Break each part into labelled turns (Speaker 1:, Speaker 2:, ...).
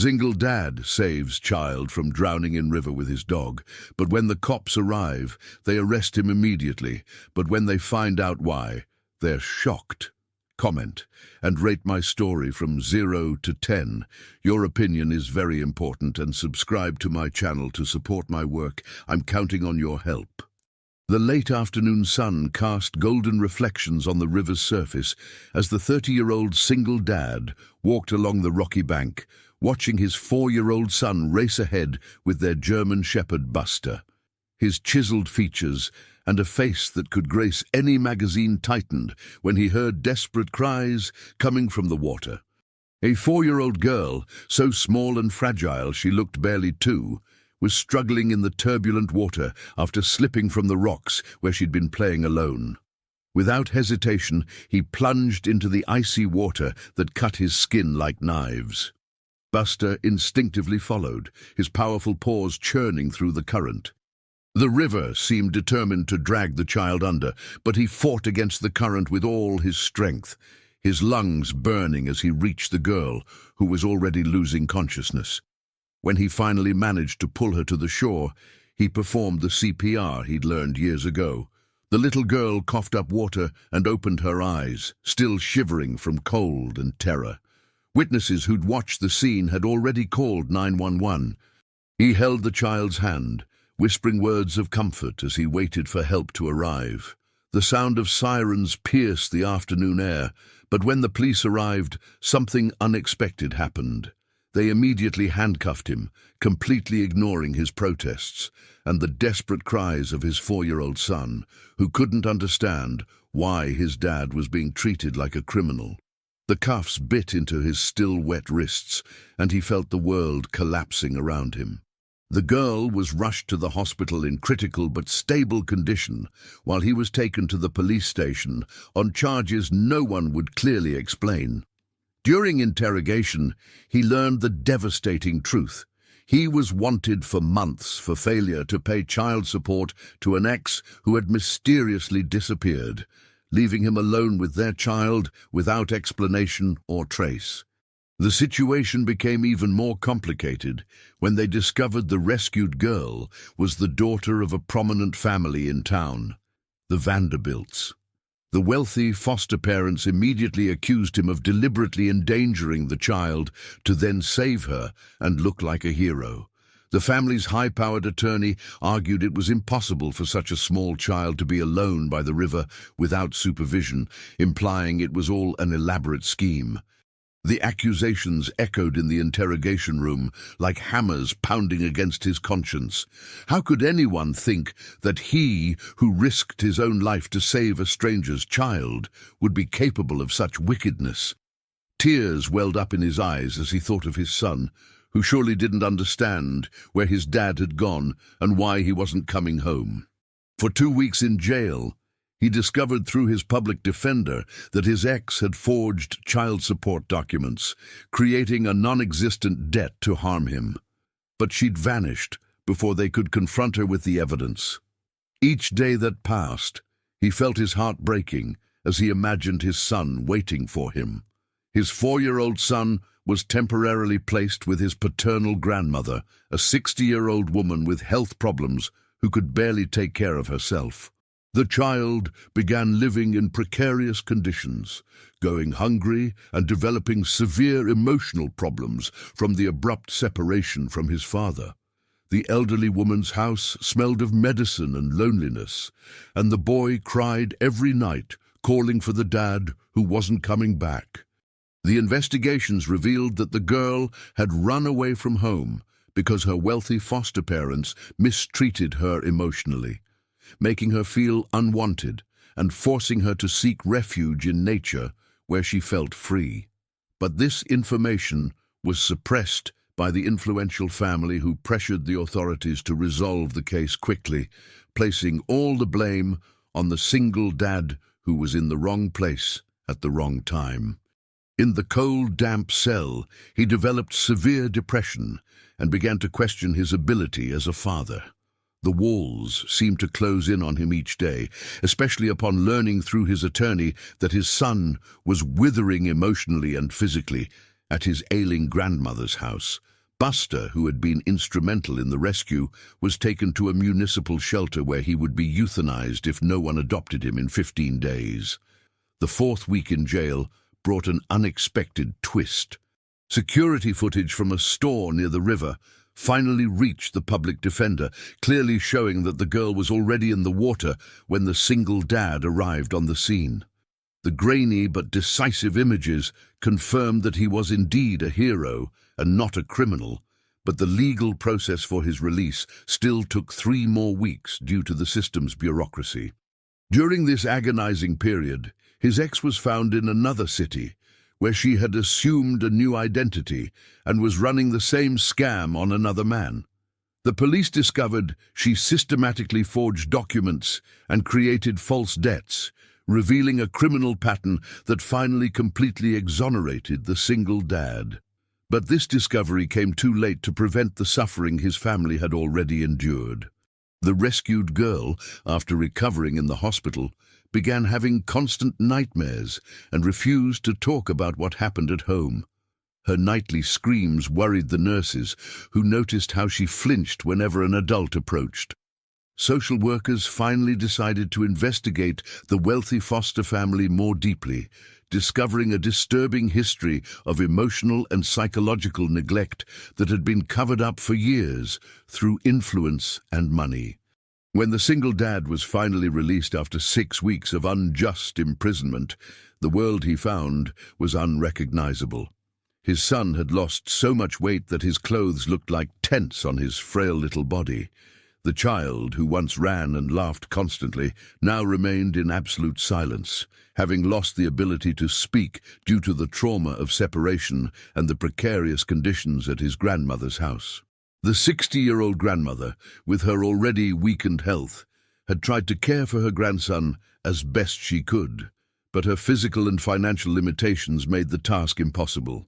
Speaker 1: Single dad saves child from drowning in river with his dog, but when the cops arrive, they arrest him immediately, but when they find out why, they're shocked. Comment and rate my story from 0 to 10. Your opinion is very important, and subscribe to my channel to support my work. I'm counting on your help. The late afternoon sun cast golden reflections on the river's surface as the 30-year-old single dad walked along the rocky bank, watching his 4-year-old son race ahead with their German Shepherd Buster. His chiseled features and a face that could grace any magazine tightened when he heard desperate cries coming from the water. A 4-year-old girl, so small and fragile she looked barely 2, was struggling in the turbulent water after slipping from the rocks where she'd been playing alone. Without hesitation, he plunged into the icy water that cut his skin like knives. Buster instinctively followed, his powerful paws churning through the current. The river seemed determined to drag the child under, but he fought against the current with all his strength, his lungs burning as he reached the girl, who was already losing consciousness. When he finally managed to pull her to the shore, he performed the CPR he'd learned years ago. The little girl coughed up water and opened her eyes, still shivering from cold and terror. Witnesses who'd watched the scene had already called 911. He held the child's hand, whispering words of comfort as he waited for help to arrive. The sound of sirens pierced the afternoon air, but when the police arrived, something unexpected happened. They immediately handcuffed him, completely ignoring his protests and the desperate cries of his 4-year-old son, who couldn't understand why his dad was being treated like a criminal. The cuffs bit into his still wet wrists, and he felt the world collapsing around him. The girl was rushed to the hospital in critical but stable condition, while he was taken to the police station on charges no one would clearly explain. During interrogation, he learned the devastating truth. He was wanted for months for failure to pay child support to an ex who had mysteriously disappeared, leaving him alone with their child without explanation or trace. The situation became even more complicated when they discovered the rescued girl was the daughter of a prominent family in town, the Vanderbilts. The wealthy foster parents immediately accused him of deliberately endangering the child to then save her and look like a hero. The family's high-powered attorney argued it was impossible for such a small child to be alone by the river without supervision, implying it was all an elaborate scheme. The accusations echoed in the interrogation room like hammers pounding against his conscience. How could anyone think that he, who risked his own life to save a stranger's child, would be capable of such wickedness? Tears welled up in his eyes as he thought of his son, who surely didn't understand where his dad had gone and why he wasn't coming home. For 2 weeks in jail, he discovered through his public defender that his ex had forged child support documents, creating a non-existent debt to harm him. But she'd vanished before they could confront her with the evidence. Each day that passed, he felt his heart breaking as he imagined his son waiting for him. His 4-year-old son was temporarily placed with his paternal grandmother, a 60-year-old woman with health problems who could barely take care of herself. The child began living in precarious conditions, going hungry and developing severe emotional problems from the abrupt separation from his father. The elderly woman's house smelled of medicine and loneliness, and the boy cried every night, calling for the dad who wasn't coming back. The investigations revealed that the girl had run away from home because her wealthy foster parents mistreated her emotionally, making her feel unwanted and forcing her to seek refuge in nature where she felt free. But this information was suppressed by the influential family who pressured the authorities to resolve the case quickly, placing all the blame on the single dad who was in the wrong place at the wrong time. In the cold, damp cell, he developed severe depression and began to question his ability as a father. The walls seemed to close in on him each day, especially upon learning through his attorney that his son was withering emotionally and physically, At his ailing grandmother's house, Buster, who had been instrumental in the rescue, was taken to a municipal shelter where he would be euthanized if no one adopted him in 15 days. The 4th week in jail brought an unexpected twist. Security footage from a store near the river finally reached the public defender, clearly showing that the girl was already in the water when the single dad arrived on the scene. The grainy but decisive images confirmed that he was indeed a hero and not a criminal, but the legal process for his release still took 3 more weeks due to the system's bureaucracy. During this agonizing period, his ex was found in another city, where she had assumed a new identity and was running the same scam on another man. The police discovered she systematically forged documents and created false debts, revealing a criminal pattern that finally completely exonerated the single dad. But this discovery came too late to prevent the suffering his family had already endured. The rescued girl, after recovering in the hospital, began having constant nightmares and refused to talk about what happened at home. Her nightly screams worried the nurses, who noticed how she flinched whenever an adult approached. Social workers finally decided to investigate the wealthy foster family more deeply, discovering a disturbing history of emotional and psychological neglect that had been covered up for years through influence and money. When the single dad was finally released after 6 weeks of unjust imprisonment, the world he found was unrecognizable. His son had lost so much weight that his clothes looked like tents on his frail little body. The child, who once ran and laughed constantly, now remained in absolute silence, having lost the ability to speak due to the trauma of separation and the precarious conditions at his grandmother's house. The 60-year-old grandmother, with her already weakened health, had tried to care for her grandson as best she could, but her physical and financial limitations made the task impossible.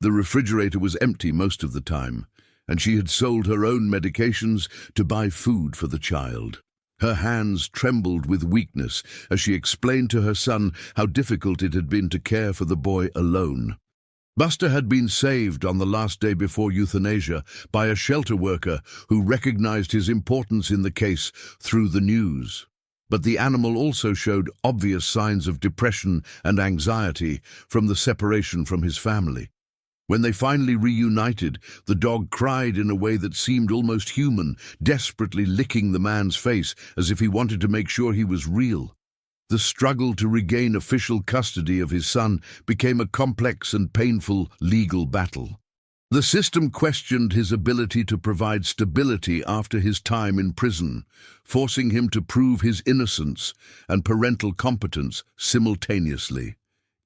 Speaker 1: The refrigerator was empty most of the time, and she had sold her own medications to buy food for the child. Her hands trembled with weakness as she explained to her son how difficult it had been to care for the boy alone. Buster had been saved on the last day before euthanasia by a shelter worker who recognized his importance in the case through the news. But the animal also showed obvious signs of depression and anxiety from the separation from his family. When they finally reunited, the dog cried in a way that seemed almost human, desperately licking the man's face as if he wanted to make sure he was real. The struggle to regain official custody of his son became a complex and painful legal battle. The system questioned his ability to provide stability after his time in prison, forcing him to prove his innocence and parental competence simultaneously.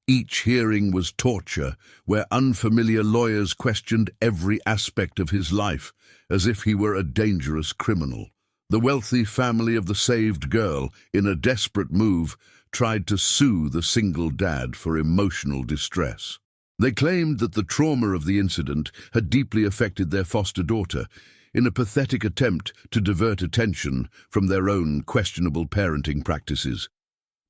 Speaker 1: Each hearing was torture, where unfamiliar lawyers questioned every aspect of his life, as if he were a dangerous criminal. The wealthy family of the saved girl, in a desperate move, tried to sue the single dad for emotional distress. They claimed that the trauma of the incident had deeply affected their foster daughter, in a pathetic attempt to divert attention from their own questionable parenting practices.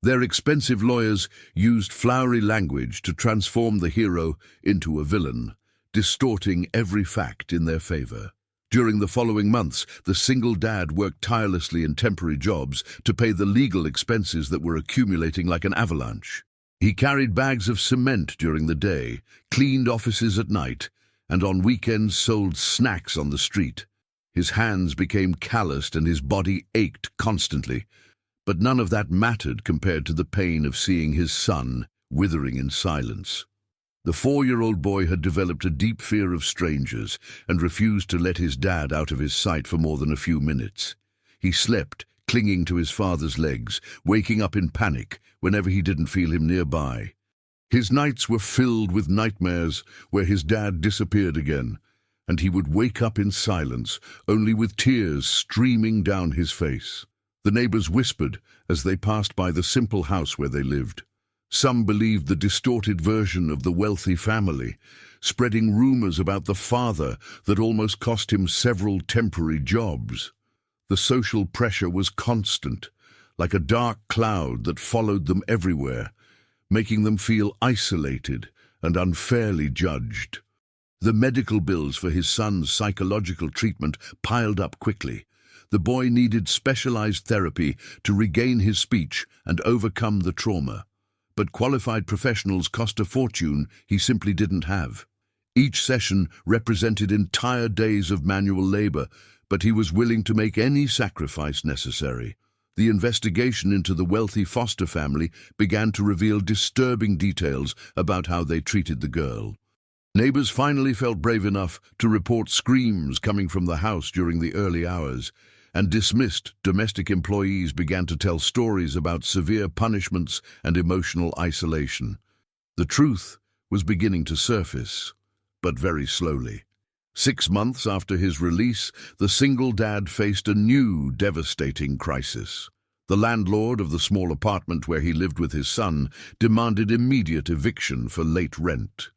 Speaker 1: Their expensive lawyers used flowery language to transform the hero into a villain, distorting every fact in their favor. During the following months, the single dad worked tirelessly in temporary jobs to pay the legal expenses that were accumulating like an avalanche. He carried bags of cement during the day, cleaned offices at night, and on weekends sold snacks on the street. His hands became calloused and his body ached constantly. But none of that mattered compared to the pain of seeing his son withering in silence. The 4-year-old boy had developed a deep fear of strangers and refused to let his dad out of his sight for more than a few minutes. He slept, clinging to his father's legs, waking up in panic whenever he didn't feel him nearby. His nights were filled with nightmares where his dad disappeared again, and he would wake up in silence, only with tears streaming down his face. The neighbors whispered as they passed by the simple house where they lived. Some believed the distorted version of the wealthy family, spreading rumors about the father that almost cost him several temporary jobs. The social pressure was constant, like a dark cloud that followed them everywhere, making them feel isolated and unfairly judged. The medical bills for his son's psychological treatment piled up quickly. The boy needed specialized therapy to regain his speech and overcome the trauma. But qualified professionals cost a fortune he simply didn't have. Each session represented entire days of manual labor, but he was willing to make any sacrifice necessary. The investigation into the wealthy foster family began to reveal disturbing details about how they treated the girl. Neighbors finally felt brave enough to report screams coming from the house during the early hours, and dismissed domestic employees began to tell stories about severe punishments and emotional isolation. The truth was beginning to surface, but very slowly. 6 months after his release, the single dad faced a new devastating crisis. The landlord of the small apartment where he lived with his son demanded immediate eviction for late rent.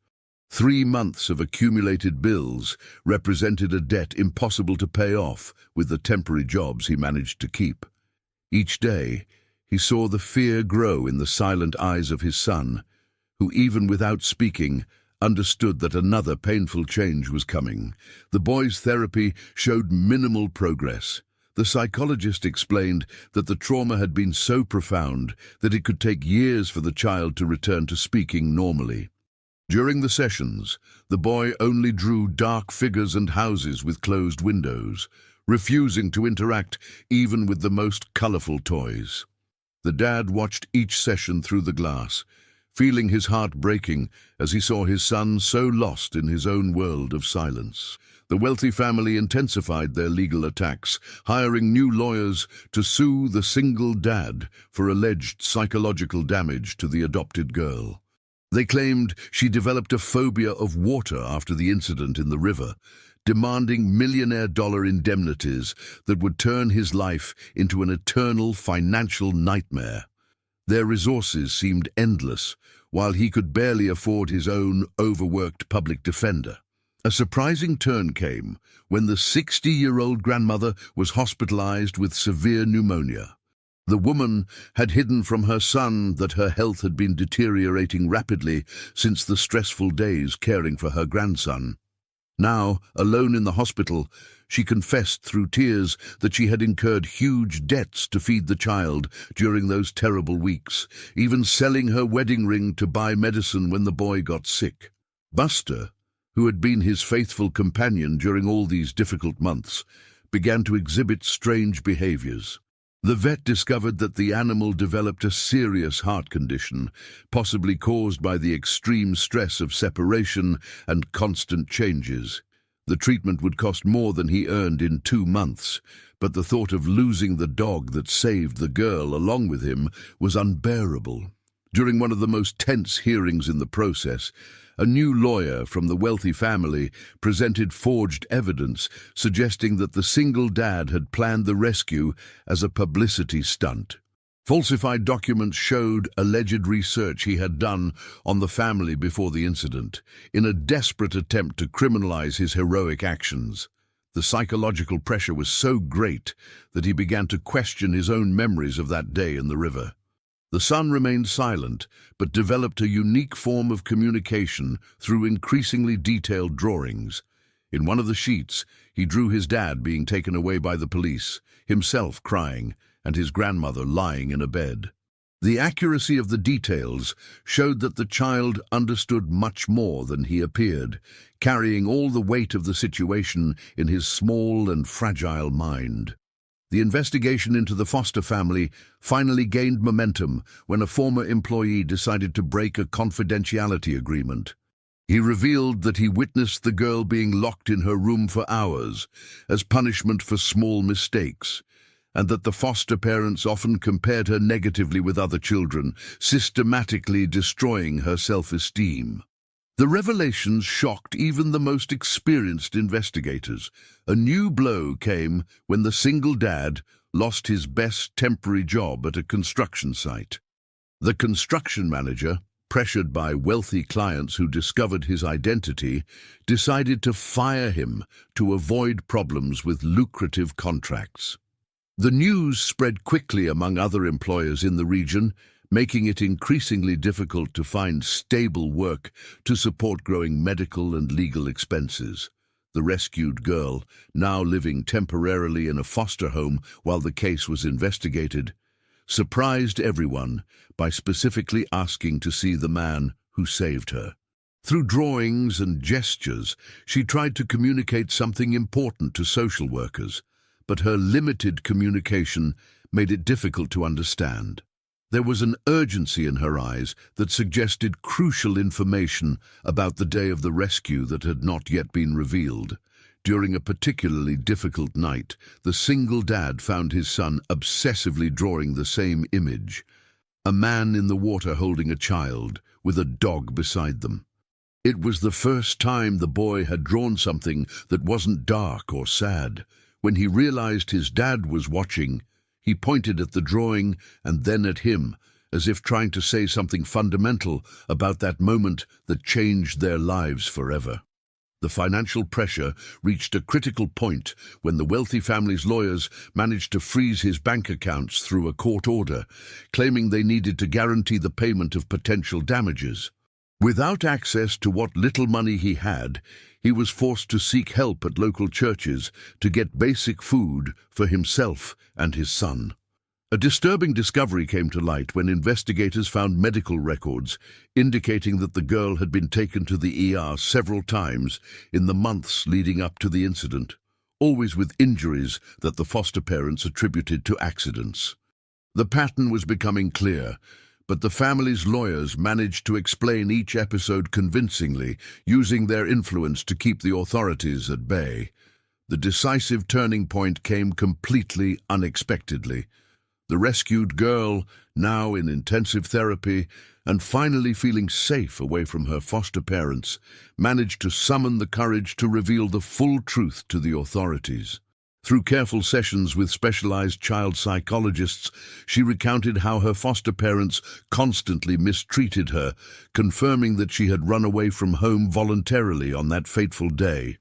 Speaker 1: 3 months of accumulated bills represented a debt impossible to pay off with the temporary jobs he managed to keep. Each day, he saw the fear grow in the silent eyes of his son, who, even without speaking, understood that another painful change was coming. The boy's therapy showed minimal progress. The psychologist explained that the trauma had been so profound that it could take years for the child to return to speaking normally. During the sessions, the boy only drew dark figures and houses with closed windows, refusing to interact even with the most colorful toys. The dad watched each session through the glass, feeling his heart breaking as he saw his son so lost in his own world of silence. The wealthy family intensified their legal attacks, hiring new lawyers to sue the single dad for alleged psychological damage to the adopted girl. They claimed she developed a phobia of water after the incident in the river, demanding millionaire dollar indemnities that would turn his life into an eternal financial nightmare. Their resources seemed endless, while he could barely afford his own overworked public defender. A surprising turn came when the 60-year-old grandmother was hospitalized with severe pneumonia. The woman had hidden from her son that her health had been deteriorating rapidly since the stressful days caring for her grandson. Now, alone in the hospital, she confessed through tears that she had incurred huge debts to feed the child during those terrible weeks, even selling her wedding ring to buy medicine when the boy got sick. Buster, who had been his faithful companion during all these difficult months, began to exhibit strange behaviors. The vet discovered that the animal developed a serious heart condition, possibly caused by the extreme stress of separation and constant changes. The treatment would cost more than he earned in 2 months, but the thought of losing the dog that saved the girl along with him was unbearable. During one of the most tense hearings in the process, a new lawyer from the wealthy family presented forged evidence suggesting that the single dad had planned the rescue as a publicity stunt. Falsified documents showed alleged research he had done on the family before the incident, in a desperate attempt to criminalize his heroic actions. The psychological pressure was so great that he began to question his own memories of that day in the river. The son remained silent, but developed a unique form of communication through increasingly detailed drawings. In one of the sheets, he drew his dad being taken away by the police, himself crying, and his grandmother lying in a bed. The accuracy of the details showed that the child understood much more than he appeared, carrying all the weight of the situation in his small and fragile mind. The investigation into the foster family finally gained momentum when a former employee decided to break a confidentiality agreement. He revealed that he witnessed the girl being locked in her room for hours as punishment for small mistakes, and that the foster parents often compared her negatively with other children, systematically destroying her self-esteem. The revelations shocked even the most experienced investigators. A new blow came when the single dad lost his best temporary job at a construction site. The construction manager, pressured by wealthy clients who discovered his identity, decided to fire him to avoid problems with lucrative contracts. The news spread quickly among other employers in the region, making it increasingly difficult to find stable work to support growing medical and legal expenses. The rescued girl, now living temporarily in a foster home while the case was investigated, surprised everyone by specifically asking to see the man who saved her. Through drawings and gestures, she tried to communicate something important to social workers, but her limited communication made it difficult to understand. There was an urgency in her eyes that suggested crucial information about the day of the rescue that had not yet been revealed. During a particularly difficult night, the single dad found his son obsessively drawing the same image: a man in the water holding a child, with a dog beside them. It was the first time the boy had drawn something that wasn't dark or sad. When he realized his dad was watching, he pointed at the drawing and then at him, as if trying to say something fundamental about that moment that changed their lives forever. The financial pressure reached a critical point when the wealthy family's lawyers managed to freeze his bank accounts through a court order, claiming they needed to guarantee the payment of potential damages. Without access to what little money he had, he was forced to seek help at local churches to get basic food for himself and his son. A disturbing discovery came to light when investigators found medical records indicating that the girl had been taken to the ER several times in the months leading up to the incident, always with injuries that the foster parents attributed to accidents. The pattern was becoming clear, but the family's lawyers managed to explain each episode convincingly, using their influence to keep the authorities at bay. The decisive turning point came completely unexpectedly. The rescued girl, now in intensive therapy and finally feeling safe away from her foster parents, managed to summon the courage to reveal the full truth to the authorities. Through careful sessions with specialized child psychologists, she recounted how her foster parents constantly mistreated her, confirming that she had run away from home voluntarily on that fateful day.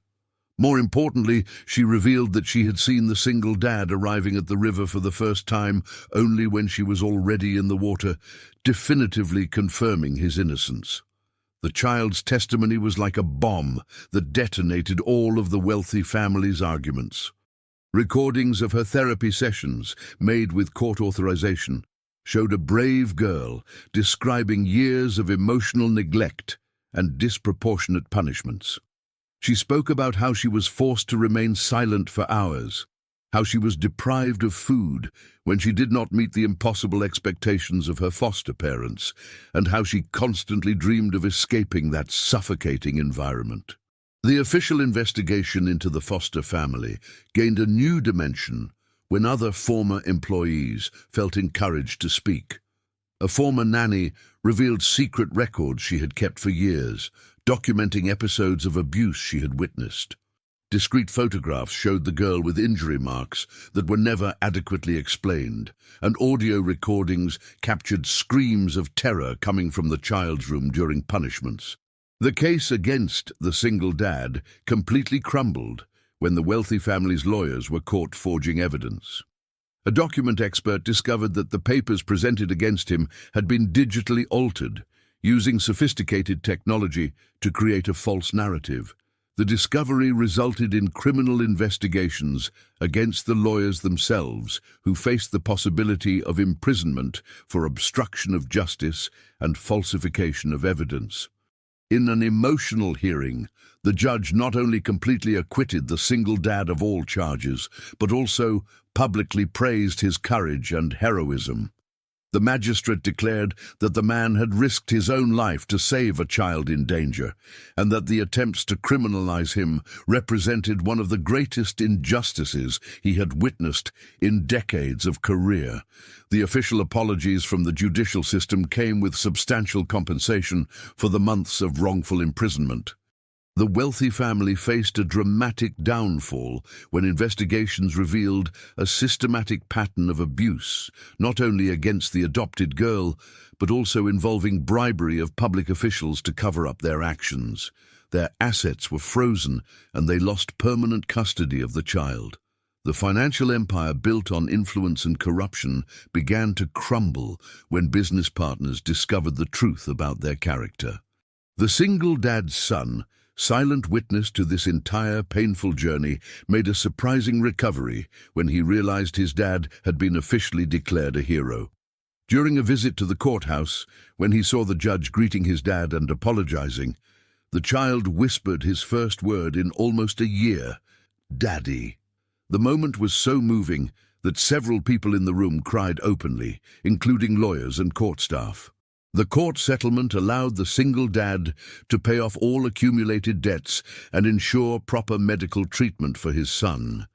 Speaker 1: More importantly, she revealed that she had seen the single dad arriving at the river for the first time only when she was already in the water, definitively confirming his innocence. The child's testimony was like a bomb that detonated all of the wealthy family's arguments. Recordings of her therapy sessions, made with court authorization, showed a brave girl describing years of emotional neglect and disproportionate punishments. She spoke about how she was forced to remain silent for hours, how she was deprived of food when she did not meet the impossible expectations of her foster parents, and how she constantly dreamed of escaping that suffocating environment. The official investigation into the foster family gained a new dimension when other former employees felt encouraged to speak. A former nanny revealed secret records she had kept for years, documenting episodes of abuse she had witnessed. Discreet photographs showed the girl with injury marks that were never adequately explained, and audio recordings captured screams of terror coming from the child's room during punishments. The case against the single dad completely crumbled when the wealthy family's lawyers were caught forging evidence. A document expert discovered that the papers presented against him had been digitally altered, using sophisticated technology to create a false narrative. The discovery resulted in criminal investigations against the lawyers themselves, who faced the possibility of imprisonment for obstruction of justice and falsification of evidence. In an emotional hearing, the judge not only completely acquitted the single dad of all charges, but also publicly praised his courage and heroism. The magistrate declared that the man had risked his own life to save a child in danger, and that the attempts to criminalize him represented one of the greatest injustices he had witnessed in decades of career. The official apologies from the judicial system came with substantial compensation for the months of wrongful imprisonment. The wealthy family faced a dramatic downfall when investigations revealed a systematic pattern of abuse, not only against the adopted girl, but also involving bribery of public officials to cover up their actions. Their assets were frozen, and they lost permanent custody of the child. The financial empire built on influence and corruption began to crumble when business partners discovered the truth about their character. The single dad's son, silent witness to this entire painful journey, made a surprising recovery when he realized his dad had been officially declared a hero. During a visit to the courthouse, when he saw the judge greeting his dad and apologizing, the child whispered his first word in almost a year, "Daddy." The moment was so moving that several people in the room cried openly, including lawyers and court staff. The court settlement allowed the single dad to pay off all accumulated debts and ensure proper medical treatment for his son.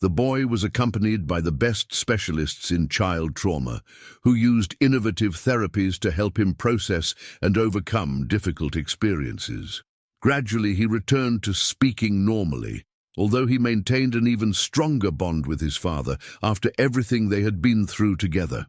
Speaker 1: The boy was accompanied by the best specialists in child trauma, who used innovative therapies to help him process and overcome difficult experiences. Gradually, he returned to speaking normally, although he maintained an even stronger bond with his father after everything they had been through together.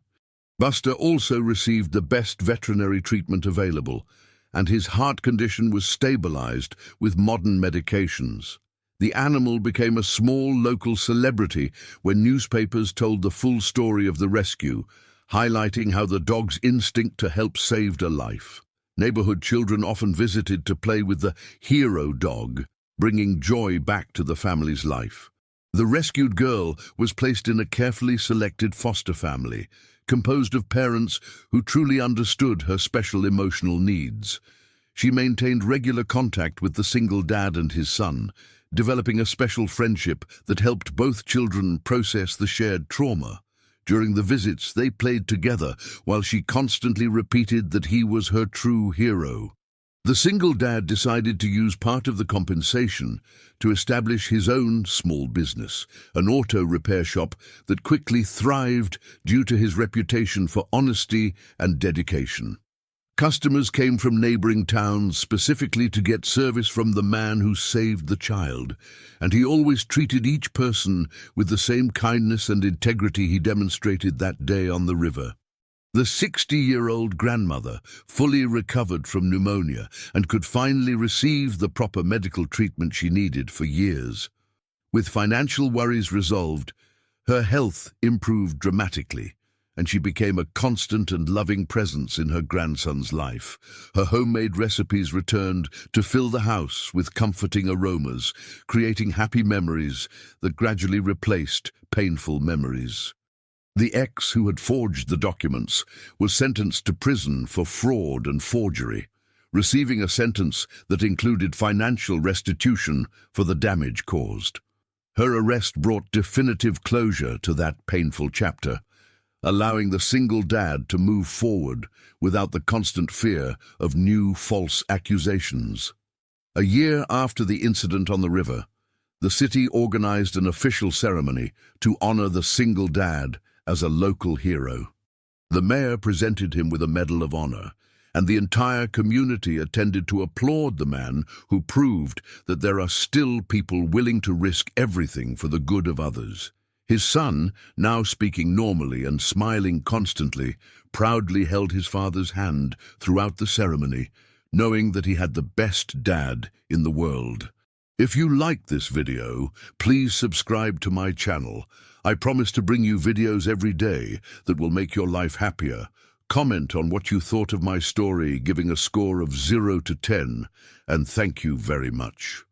Speaker 1: Buster also received the best veterinary treatment available, and his heart condition was stabilized with modern medications. The animal became a small local celebrity when newspapers told the full story of the rescue, highlighting how the dog's instinct to help saved a life. Neighborhood children often visited to play with the hero dog, bringing joy back to the family's life. The rescued girl was placed in a carefully selected foster family, composed of parents who truly understood her special emotional needs. She maintained regular contact with the single dad and his son, developing a special friendship that helped both children process the shared trauma. During the visits, they played together while she constantly repeated that he was her true hero. The single dad decided to use part of the compensation to establish his own small business, an auto repair shop that quickly thrived due to his reputation for honesty and dedication. Customers came from neighboring towns specifically to get service from the man who saved the child, and he always treated each person with the same kindness and integrity he demonstrated that day on the river. The 60-year-old grandmother fully recovered from pneumonia and could finally receive the proper medical treatment she needed for years. With financial worries resolved, her health improved dramatically, and she became a constant and loving presence in her grandson's life. Her homemade recipes returned to fill the house with comforting aromas, creating happy memories that gradually replaced painful memories. The ex who had forged the documents was sentenced to prison for fraud and forgery, receiving a sentence that included financial restitution for the damage caused. Her arrest brought definitive closure to that painful chapter, allowing the single dad to move forward without the constant fear of new false accusations. A year after the incident on the river, the city organized an official ceremony to honor the single dad as a local hero. The mayor presented him with a Medal of Honor, and the entire community attended to applaud the man who proved that there are still people willing to risk everything for the good of others. His son, now speaking normally and smiling constantly, proudly held his father's hand throughout the ceremony, knowing that he had the best dad in the world. If you liked this video, please subscribe to my channel. I promise to bring you videos every day that will make your life happier. Comment on what you thought of my story, giving a score of 0 to 10, and thank you very much.